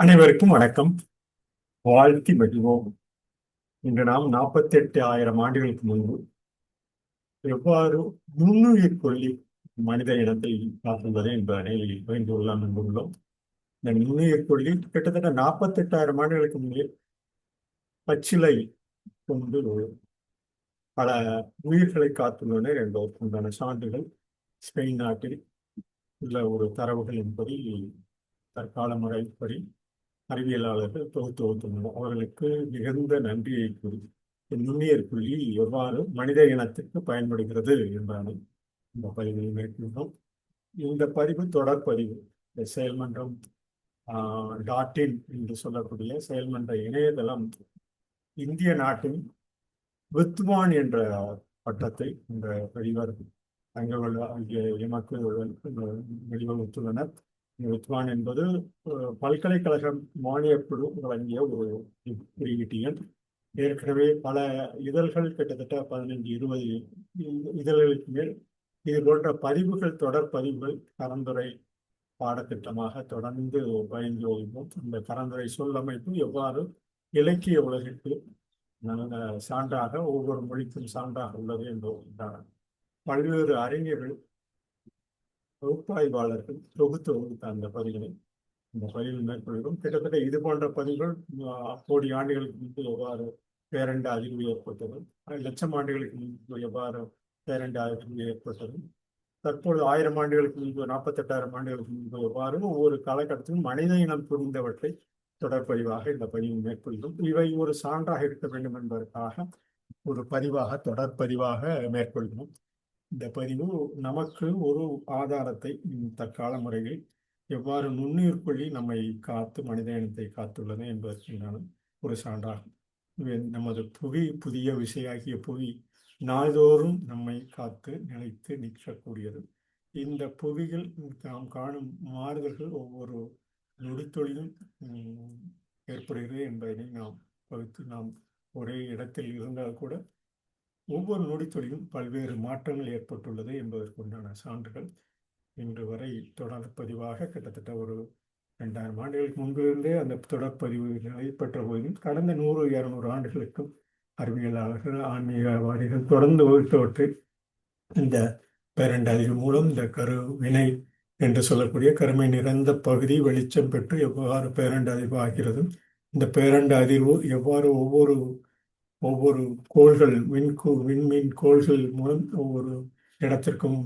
அனைவருக்கும் வணக்கம். வாழ்த்தி மகிழ்வோம். இன்று நாம் 48,000 ஆண்டுகளுக்கு முன்பு எவ்வாறு நுண்ணுயிர் கொல்லி மனித இனத்தை காத்துள்ளது என்பதனை புரிந்து கொள்ளலாம் என்றுள்ளோம். இந்த நுண்ணுயிர் கொல்லி கிட்டத்தட்ட 48,000 ஆண்டுகளுக்கு முன்பே பச்சிலை கொண்டு பல உயிர்களை காத்துள்ளன என்பதற்குண்டான சான்றுகள் ஸ்பெயின் நாட்டில் உள்ள ஒரு தரவுகளின்படி, தற்கால முறைப்படி அறிவியலாளர்கள் தொகுத்து வைத்துள்ளனர். அவர்களுக்கு மிகுந்த நன்றியை கூறி நுண்ணியர் புள்ளி எவ்வாறு மனித இனத்திற்கு பயன்படுகிறது என்பதை இந்த பதிவில் மேற்கொண்டோம். இந்த பதிவு தொடர்பதிவு. இந்த செயல்மன்றம் டாட்டின் என்று சொல்லக்கூடிய செயல்மன்ற இணையதளம் இந்திய நாட்டின் வித்வான் என்ற பட்டத்தை இந்த பதிவர் தங்கள் எமக்கு வெளிவகுத்துள்ளனர். வித்வான் என்பது பல்கலைக்கழகம் மானியக்குழு வழங்கிய ஒரு குறியீட்டு எண். ஏற்கனவே பல இதழ்கள், கிட்டத்தட்ட 15-20 இதழ்களுக்கு மேல் இது போன்ற பதிவுகள், தொடர் பதிவுகள் கலந்துரை பாடத்திட்டமாக தொடர்ந்து பயின்று வருகிறோம். இந்த கலந்துரை சொல்லமைப்பு எவ்வாறு இலக்கிய உலகிற்கு நல்ல சான்றாக, ஒவ்வொரு மொழிக்கும் சான்றாக உள்ளது என்று பல்வேறு அறிஞர்கள், பகுப்பாய்வாளர்கள் தொகுத்து வகுத்த அந்த பதிவுகளை இந்த பதிவில் மேற்கொள்கிறோம். கிட்டத்தட்ட இது போன்ற பதிவுகள் கோடி ஆண்டுகளுக்கு முன்பு எவ்வாறு பேரண்ட அதிர்வு ஏற்பட்டது, லட்சம் ஆண்டுகளுக்கு முன்பு எவ்வாறு பேரண்ட அதிர்வு ஏற்பட்டது, தற்போது 1000 ஆண்டுகளுக்கு முன்பு, 48,000 ஆண்டுகளுக்கு முன்பு எவ்வாறு ஒவ்வொரு காலகட்டத்திலும் மனித இனம் புரிந்தவற்றை தொடர்பதிவாக இந்த பதிவு மேற்கொள்கிறோம். இவை ஒரு சான்றாக இருக்க வேண்டும் என்பதற்காக ஒரு பதிவாக, தொடர்பதிவாக மேற்கொள்கிறோம். இந்த பதிவு நமக்கு ஒரு ஆதாரத்தை, தற்கால முறையில் எவ்வாறு நுண்ணுயிர் கொல்லி நம்மை காத்து மனித இனத்தை காத்துள்ளது என்பதற்கான ஒரு சான்றாகும். நமது புவி, புதிய விசையாகிய புவி நாள்தோறும் நம்மை காத்து நிலைத்து நிற்கக்கூடியது. இந்த புவியில் நாம் காணும் மாறுதல்கள் ஒவ்வொரு நொடித்தொழிலும் ஏற்படுகிறது என்பதனை நாம் பகுத்து, நாம் ஒரே இடத்தில் இருந்தால் கூட ஒவ்வொரு நொடித்தொழிலும் பல்வேறு மாற்றங்கள் ஏற்பட்டுள்ளது என்பதற்குண்டான சான்றுகள் இன்று வரை தொடர்பதிவாக கிட்டத்தட்ட ஒரு 2000 ஆண்டுகளுக்கு முன்பிருந்தே அந்த தொடர்பதிவு நடைபெற்ற போதிலும் கடந்த 100-200 ஆண்டுகளுக்கும் அறிவியலாளர்கள், ஆன்மீகவாதிகள் தொடர்ந்து வகுத்தவற்றை இந்த பேரண்ட அறிவு மூலம் இந்த வினை என்று சொல்லக்கூடிய கருமை நிறைந்த பகுதி வெளிச்சம் பெற்று எவ்வாறு பேரண்ட அதிர்வு ஆகிறது, இந்த பேரண்ட அதிர்வு எவ்வாறு ஒவ்வொரு கோள்கள், விண்மீன் கோள்கள் மூலம் ஒவ்வொரு இடத்திற்கும்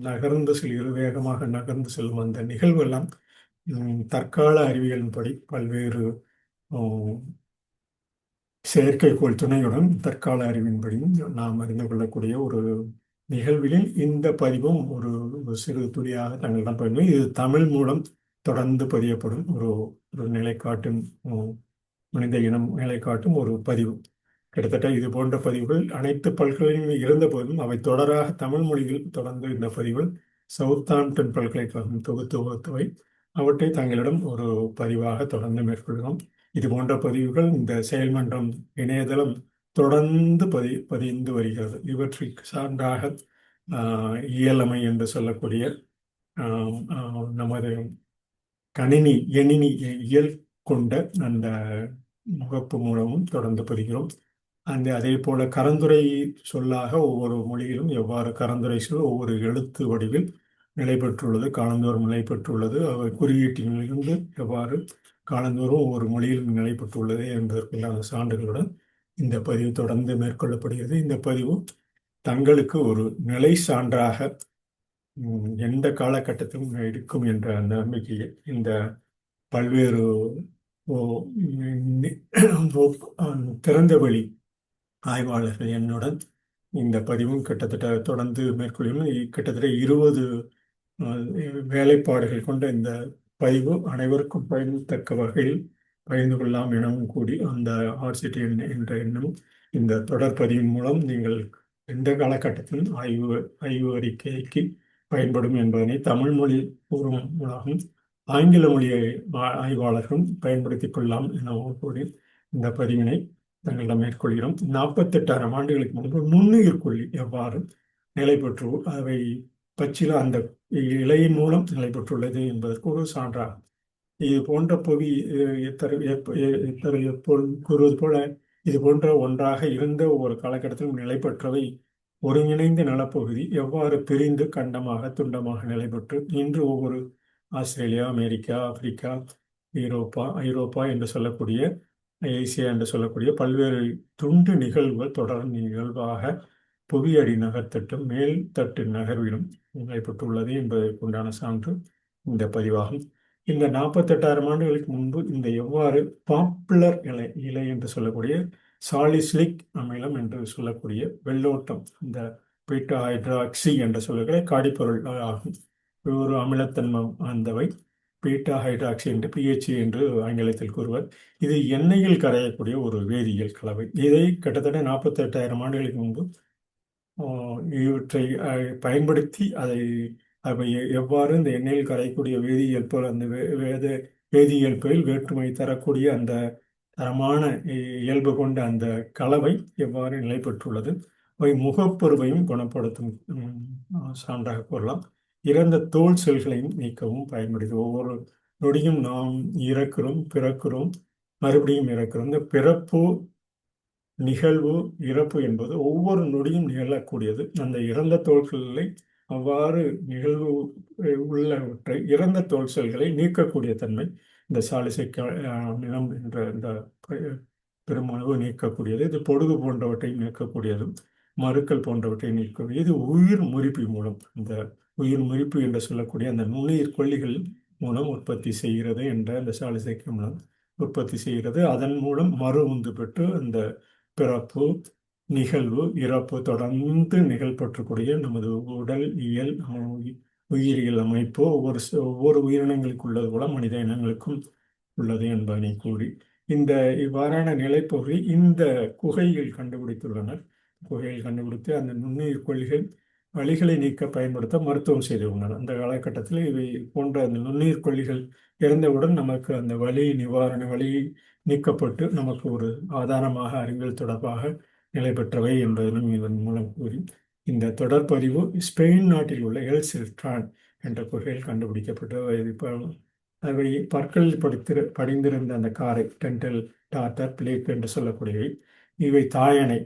நகர்ந்து செல்கிறது, வேகமாக நகர்ந்து செல்லும் அந்த நிகழ்வெல்லாம் தற்கால அறிவியலின்படி பல்வேறு செயற்கைக்கோள் துணையுடன் தற்கால அறிவின்படியும் நாம் அறிந்து கொள்ளக்கூடிய ஒரு நிகழ்வில் இந்த பதிவும் ஒரு சிறு துளியாக தங்களிடம் பதிவு. இது தமிழ் மூலம் தொடர்ந்து பதியப்படும் ஒரு நிலைக்காட்டும், மனித இனம் நிலைக்காட்டும் ஒரு பதிவு. கிட்டத்தட்ட இது போன்ற பதிவுகள் அனைத்து பல்கலைகளிலும் இருந்த போதும் அவை தொடராக தமிழ் மொழியில் தொடர்ந்து இந்த பதிவுகள் சவுத்தாம்ப்டன் பல்கலைக்கழகம் தொகுத்து வகுத்தவை. அவற்றை தங்களிடம் ஒரு பதிவாக தொடர்ந்து மேற்கொள்கிறோம். இது போன்ற பதிவுகள் இந்த செயல்மன்றம் இணையதளம் தொடர்ந்து பதிந்து வருகிறது. இவற்றிற்கு சான்றாக இயலமை என்று சொல்லக்கூடிய நமது எணினி இயல் கொண்ட அந்த முகப்பு மூலமும் தொடர்ந்து பதிகிறோம். அதே போல கரந்துரை சொல்லாக ஒவ்வொரு மொழியிலும் எவ்வாறு கரந்துரை சொல் ஒவ்வொரு எழுத்து வடிவில் நிலை பெற்றுள்ளது, காலந்தோறும் நிலை பெற்றுள்ளது, அவை குறியீட்டிலிருந்து எவ்வாறு காலந்தோறும் ஒவ்வொரு மொழியிலும் நிலை பெற்றுள்ளது என்பதற்குண்டான சான்றுகளுடன் இந்த பதிவு தொடர்ந்து மேற்கொள்ளப்படுகிறது. இந்த பதிவு தங்களுக்கு ஒரு நிலை சான்றாக எந்த காலகட்டத்திலும் இருக்கும் என்ற நம்பிக்கையை இந்த பல்வேறு திறந்தவெளி ஆய்வாளர்கள் என்னுடன் இந்த பதிவும் கிட்டத்தட்ட தொடர்ந்து மேற்கொள்ளும். கிட்டத்தட்ட 20 வேலைப்பாடுகள் கொண்ட இந்த பதிவு அனைவருக்கும் பயன்படுத்தக்க வகையில் பகிர்ந்து கொள்ளலாம் எனவும் கூடி அந்த ஆர்சிடி என்ற எண்ணமும் இந்த தொடர் பதிவின் மூலம் நீங்கள் எந்த காலகட்டத்திலும் ஆய்வு அறிக்கைக்கு பயன்படும் என்பதனை தமிழ் மொழி பூர்வமாகவும் ஆங்கில மொழி ஆய்வாளர்களும் பயன்படுத்திக் கொள்ளலாம் எனவும் கூடி இந்த பதிவினை தங்களிடம் மேற்கொள்கிறோம். 48,000 ஆண்டுகளுக்கு முன்பு நுண்ணுயிர் கொல்லி எவ்வாறு நிலை பெற்று அவை பச்சில அந்த இலையின் மூலம் நிலை பெற்றுள்ளது என்பதற்கு ஒரு சான்றாகும். இது போன்ற புவி எப்பொழுது கூறுவது போல இது போன்ற ஒன்றாக இருந்த ஒரு காலகட்டத்தில் நிலை பெற்றவை ஒருங்கிணைந்த நிலப்பகுதி எவ்வாறு பிரிந்து கண்டமாக துண்டமாக நிலை பெற்று இன்று ஒவ்வொரு ஆஸ்திரேலியா, அமெரிக்கா, ஆப்பிரிக்கா, ஐரோப்பா என்று சொல்லக்கூடிய ஏசியா என்று சொல்லக்கூடிய பல்வேறு துண்டு நிகழ்வுகள் தொடர் நிகழ்வாக புவியடி நகர்த்தட்டும் மேல் தட்டு நகர்விலும் நிலைப்பட்டுள்ளது என்பதற்குண்டான சான்று இந்த பதிவாகும். இந்த 48,000 ஆண்டுகளுக்கு முன்பு இந்த எவ்வாறு பாப்புலர் இலை என்று சொல்லக்கூடிய சாலிசிலிக் அமிலம் என்று சொல்லக்கூடிய வெள்ளோட்டம் இந்த பீட்டா ஹைட்ராக்சி என்று சொல்லக்கூடிய காடிப்பொருள் ஆகும். ஒரு அமிலத்தன்மம் அந்தவை பீட்டா ஹைட்ராக்சி என்று பிஹெச்ஏ என்று ஆங்கிலத்தில் கூறுவர். இது எண்ணெயில் கரையக்கூடிய ஒரு வேதியியல் கலவை. இதை கிட்டத்தட்ட 48,000 ஆண்டுகளுக்கு முன்பு இவற்றை பயன்படுத்தி அவை எவ்வாறு இந்த எண்ணெயில் கரையக்கூடிய வேதியியல் போல் அந்த வேதியியல் போல் வேற்றுமை தரக்கூடிய அந்த தரமான இயல்பு கொண்ட அந்த கலவை எவ்வாறு நிலை பெற்றுள்ளது. அவை முகப்பருவையும் குணப்படுத்தும் சான்றாக கூறலாம். இறந்த தோல் செல்களையும் நீக்கவும் பயன்படுது. ஒவ்வொரு நொடியும் நாம் இறக்கிறோம், பிறக்கிறோம், மறுபடியும் இறக்கிறோம். இந்த பிறப்பு, நிகழ்வு, இறப்பு என்பது ஒவ்வொரு நொடியும் நிகழக்கூடியது. அந்த இறந்த தோள்களை அவ்வாறு நிகழ்வு உள்ளவற்றை இறந்த தோல் செல்களை நீக்கக்கூடிய தன்மை இந்த சாலிசைக் அமிலம் என்ற இந்த பெருமளவு நீக்கக்கூடியது. இது பொடுகு போன்றவற்றை நீக்கக்கூடியதும் மருக்கள் போன்றவற்றை நீக்கக்கூடியது. இது உயிர் முறிப்பு மூலம் இந்த உயிர் முறிப்பு என்று சொல்லக்கூடிய அந்த நுண்ணுயிர் கொல்லிகள் மூலம் உற்பத்தி செய்கிறது என்ற அந்த சாலிசைக் அமிலம் உற்பத்தி செய்கிறது. அதன் மூலம் மறு உந்து பெற்று அந்த பிறப்பு, நிகழ்வு, இறப்பு தொடர்ந்து நிகழ்பற்றக்கூடிய நமது உடல் இயல் உயிரியல் அமைப்பு ஒவ்வொரு உயிரினங்களுக்கு உள்ளது போல மனித இனங்களுக்கும் உள்ளது என்பதனை கூறி இந்த இவ்வாறான நிலைப்பகுதி இந்த குகையில் கண்டுபிடித்துள்ளனர். குகையில் கண்டுபிடித்து அந்த நுண்ணுயிர் கொல்லிகள் வலிகளை நீக்க பயன்படுத்த மருத்துவம் செய்துள்ளனர். அந்த காலகட்டத்தில் இவை போன்ற அந்த நுண்ணுயிர் கொல்லிகள் இறந்தவுடன் நமக்கு அந்த வலி நிவாரண வலி நீக்கப்பட்டு நமக்கு ஒரு ஆதாரமாக அறிவியல் தொடர்பாக நிலை பெற்றவை என்பதனும் இதன் மூலம் கூறி இந்த தொடர்பதிவு ஸ்பெயின் நாட்டில் உள்ள எல் சில்ட்ரான் என்ற குகையில் கண்டுபிடிக்கப்பட்ட அவை பற்களில் படிந்திருந்த அந்த காரை டென்டல் டாட்டர் பிளேக் என்று சொல்லக்கூடியவை. இவை தாயணை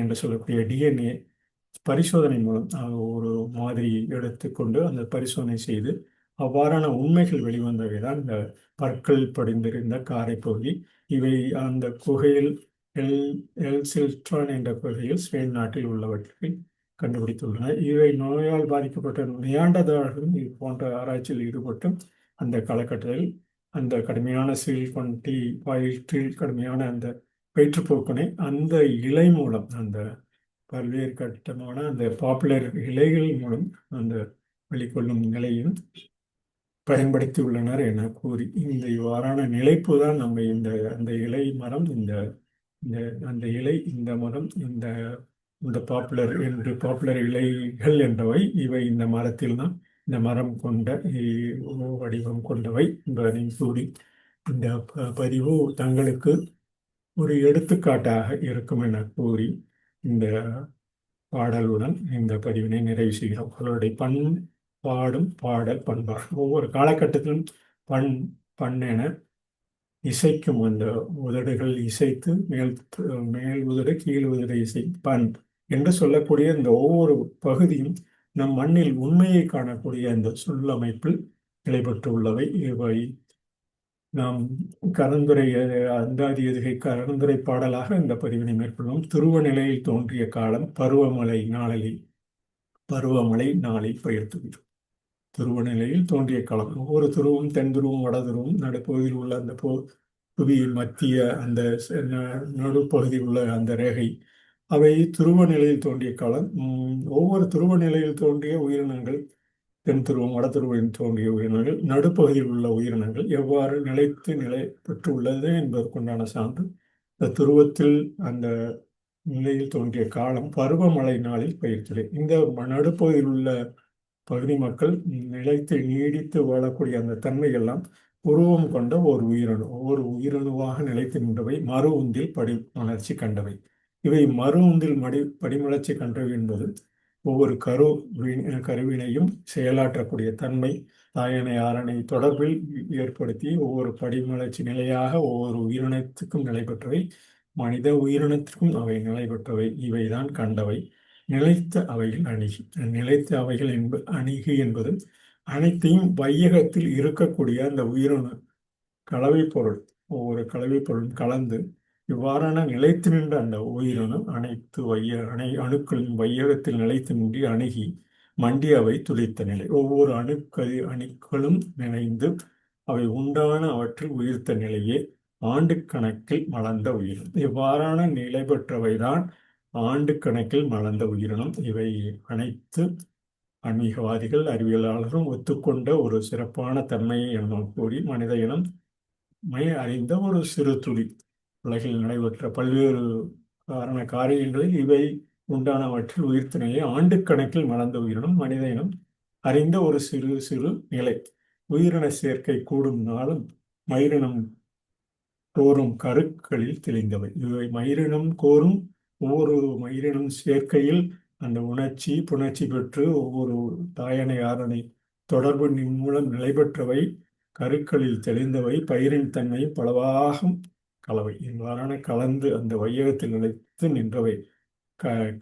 என்று சொல்லக்கூடிய டிஎன்ஏ பரிசோதனை மூலம் ஒரு மாதிரி எடுத்துக்கொண்டு அந்த பரிசோதனை செய்து அவ்வாறான உண்மைகள் வெளிவந்தவை தான் இந்த பற்கள் படிந்திருந்த காரை பகுதி. இவை அந்த குகையில் எல் சில்ட்ரான் என்ற குகையில் ஸ்பெயின் நாட்டில் உள்ளவற்றை கண்டுபிடித்துள்ளன. இவை நோயால் பாதிக்கப்பட்ட நியாண்டதார்களும் இது போன்ற ஆராய்ச்சியில் ஈடுபட்டு அந்த காலகட்டத்தில் அந்த கடுமையான சீழ்கொண்டி வயிற்றில் கடுமையான அந்த வயிற்றுப்போக்கினை அந்த இலை மூலம் அந்த பல்வேறு கட்டமான அந்த பாப்புலர் இலைகள் மூலம் அந்த வெளிக்கொள்ளும் நிலையும் பயன்படுத்தி உள்ளனர் என கூறி இந்த இவ்வாறான நிலைப்பு தான் நம்ம அந்த இலை மரம் அந்த இலை இந்த மரம் இந்த பாப்புலர் இலைகள் என்றவை இவை இந்த மரத்தில் தான் இந்த மரம் கொண்ட வடிவம் கொண்டவை என்பதை கூறி இந்த பதிவு தங்களுக்கு ஒரு எடுத்துக்காட்டாக இருக்கும் என கூறி இந்த பாடலுடன் இந்த பதிவினை நிறைவு செய்கிறோம். அவர்களுடைய பாடும் பாடல் பண்பாடு ஒவ்வொரு காலகட்டத்திலும் பண்ணென இசைக்கும் அந்த உதடுகள் இசைத்து மேல் உதடு கீழ் உதடு இசை பண் என்று சொல்லக்கூடிய இந்த ஒவ்வொரு பகுதியும் நம் மண்ணில் உண்மையை காணக்கூடிய அந்த சொல்லமைப்பில் நிலைபெற்று உள்ளவை. இவை நாம் கரந்துரை அந்தாதி எதுகை கரந்துரை பாடலாக இந்த பதிவினை மேற்கொள்ளும். துருவ நிலையில் தோன்றிய காலம் பருவமழை நாளை பெயர்த்துவிடும். துருவ நிலையில் தோன்றிய காலம் ஒவ்வொரு துருவும் தென் துருவும் வட துருவும் நடுப்பகுதியில் உள்ள அந்த புவியின் மத்திய அந்த நடுப்பகுதியில் உள்ள அந்த ரேகை அவை துருவ நிலையில் தோன்றிய காலம். ஒவ்வொரு துருவ நிலையில் தோன்றிய உயிரினங்கள் தென் துருவம் வட துருவம் தோன்றிய உயிரினங்கள் நடுப்பகுதியில் உள்ள உயிரினங்கள் எவ்வாறு நிலை பெற்று உள்ளது என்பதற்குண்டான சான்று இந்த துருவத்தில் அந்த நிலையில் தோன்றிய காலம் பருவமழை நாளில் பயிர்த்தது. இந்த நடுப்பகுதியில் உள்ள பகுதி மக்கள் நிலைத்து நீடித்து வாழக்கூடிய அந்த தன்மைகள்லாம் உருவம் கொண்ட ஒவ்வொரு உயிரணுவாக நிலைத்து நின்றவை மறு உந்தில் படிமலர்ச்சி கண்டவை. இவை மறு உந்தில் படிமலர்ச்சி கண்டவை என்பது ஒவ்வொரு கருவினையும் செயலாற்றக்கூடிய தன்மை தாயணை ஆரணை தொடர்பில் ஏற்படுத்தி ஒவ்வொரு படிமலர்ச்சி நிலையாக ஒவ்வொரு உயிரினத்துக்கும் நிலை பெற்றவை. மனித உயிரினத்திற்கும் அவை நிலை பெற்றவை. இவைதான் கண்டவை. நிலைத்த அவைகள் அணுகி. நிலைத்த அவைகள் அணுகி என்பது அனைத்தையும் வையகத்தில் இருக்கக்கூடிய அந்த உயிரணு கலவை பொருள், ஒவ்வொரு கலவை பொருளும் கலந்து இவ்வாறான நிலைத்து நின்ற அந்த உயிரணு அனைத்து அணுக்களின் வையகத்தில் நிலைத்து நின்று அணுகி மண்டி அவை துளித்த நிலை. ஒவ்வொரு அணுக்களும் நினைந்து அவை உண்டான அவற்றில் உயிர்த்த நிலையே ஆண்டு கணக்கில் மலர்ந்த உயிரினம். இவ்வாறான நிலை பெற்றவைதான் ஆண்டு கணக்கில் மலர்ந்த உயிரினம். இவை அனைத்து ஆன்மீகவாதிகள் அறிவியலாளரும் ஒத்துக்கொண்ட ஒரு சிறப்பான தன்மையை என கூறி மனித இனம் அறிந்த ஒரு சிறு துளி உலகில் நடைபெற்ற பல்வேறு காரியங்களில் இவை உண்டானவற்றில் உயிர்த்த நிலை ஆண்டு கணக்கில் மலர்ந்த உயிரினம் மனித இனம் அறிந்த ஒரு சிறு சிறு நிலை. உயிரின சேர்க்கை கூடும் நாளும் மயிரினம் கோரும் கருக்களில் தெளிந்தவை. இவை மயிரினம் கோரும் ஒவ்வொரு மயிரினம் சேர்க்கையில் அந்த உணர்ச்சி புணர்ச்சி பெற்று ஒவ்வொரு தாயணை ஆரணை தொடர்பு மூலம் நிலை பெற்றவை, கருக்களில் தெளிந்தவை, பயிரின் தன்மையும் பலவாகும் கலவை. இவ்வாறான கலந்து அந்த வையகத்தில் நிலைத்து நின்றவை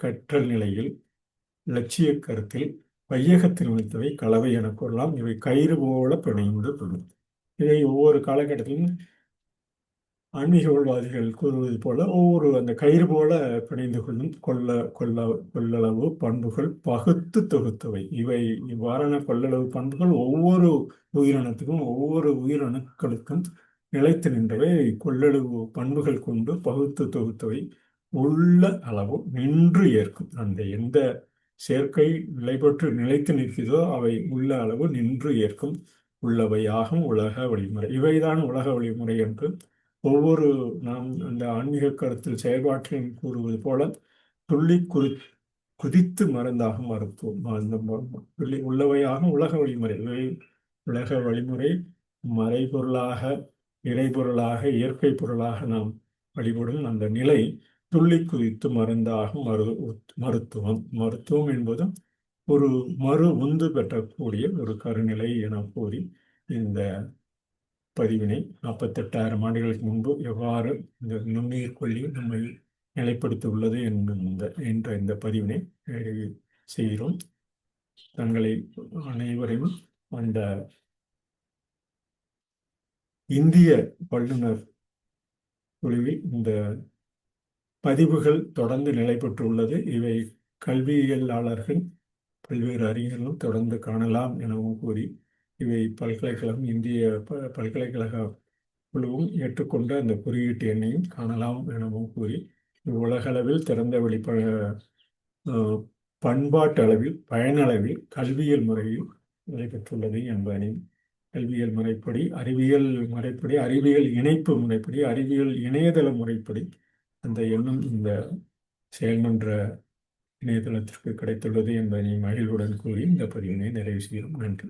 கற்றல் நிலையில் இலட்சிய கருத்தில் வையகத்தில் நிலைத்தவை கலவை என கூறலாம். இவை கயிறு போல பிணைந்து கொள்ளும். இதை ஒவ்வொரு காலகட்டத்திலும் ஆன்மீகவாதிகள் கூறுவது போல ஒவ்வொரு அந்த கயிறு போல பிணைந்து கொள்ளும் கொள்ளளவு பண்புகள் பகுத்து தொகுத்தவை. இவை இவ்வாறான கொள்ளளவு பண்புகள் ஒவ்வொரு உயிரினத்துக்கும் ஒவ்வொரு உயிரணுக்களுக்கும் நிலைத்து நின்றவை கொள்ளளவு பண்புகள் கொண்டு பகுத்து தொகுத்தவை. உள்ள அளவு நின்று ஏற்கும். அந்த எந்த சேர்க்கை நிலை பெற்று நிலைத்து நிற்கிறதோ அவை உள்ள அளவு நின்று ஏற்கும் உள்ளவையாகும் உலக வழிமுறை. இவைதான் உலக வழிமுறை என்று ஒவ்வொரு நாம் அந்த ஆன்மீக கருத்தில் செயல்பாட்டில் கூறுவது போல துள்ளி குதித்து மருந்தாகும் மருத்துவம். அந்த உள்ளவையாகும் உலக வழிமுறை. உலக வழிமுறை மறைபொருளாக இறைபொருளாக இயற்கை பொருளாக நாம் வழிபடும் அந்த நிலை துள்ளி குதித்து மருந்தாகும் மருத்துவம். மருத்துவம் என்பதும் ஒரு உந்து பெற்றக்கூடிய ஒரு கருநிலை என கூறி இந்த பதிவினை 48,000 ஆண்டுகளுக்கு முன்பு எவ்வாறு இந்த நுண்ணுயிர் கொல்லி நம்மை நிலைப்படுத்தி உள்ளது என்ற இந்த பதிவினை செய்கிறோம். தங்களை அனைவரையும் அந்த இந்திய வல்லுநர் குழுவில் இந்த பதிவுகள் தொடர்ந்து நிலை பெற்றுள்ளது. இவை கல்வியியலாளர்கள் பல்வேறு அறிஞர்களும் தொடர்ந்து காணலாம் எனவும் கூறி இவை பல்கலைக்கழகம் இந்திய பல்கலைக்கழக குழுவும் ஏற்றுக்கொண்ட அந்த குறியீட்டு எண்ணையும் காணலாம் எனவும் கூறி உலகளவில் திறந்த வெளி பண்பாட்டு அளவில் பயனளவில் கல்வியியல் முறையில் நடைபெற்றுள்ளது என்பதனை கல்வியியல் முறைப்படி அறிவியல் இணைப்பு முறைப்படி அறிவியல் இணையதள முறைப்படி அந்த எண்ணம் இந்த செயல்மன்ற இணையதளத்திற்கு கிடைத்துள்ளது என்பதனை மகிழ்வுடன் கூறி இந்த பதிவினை நிறைவு செய்கிறோம். நன்றி.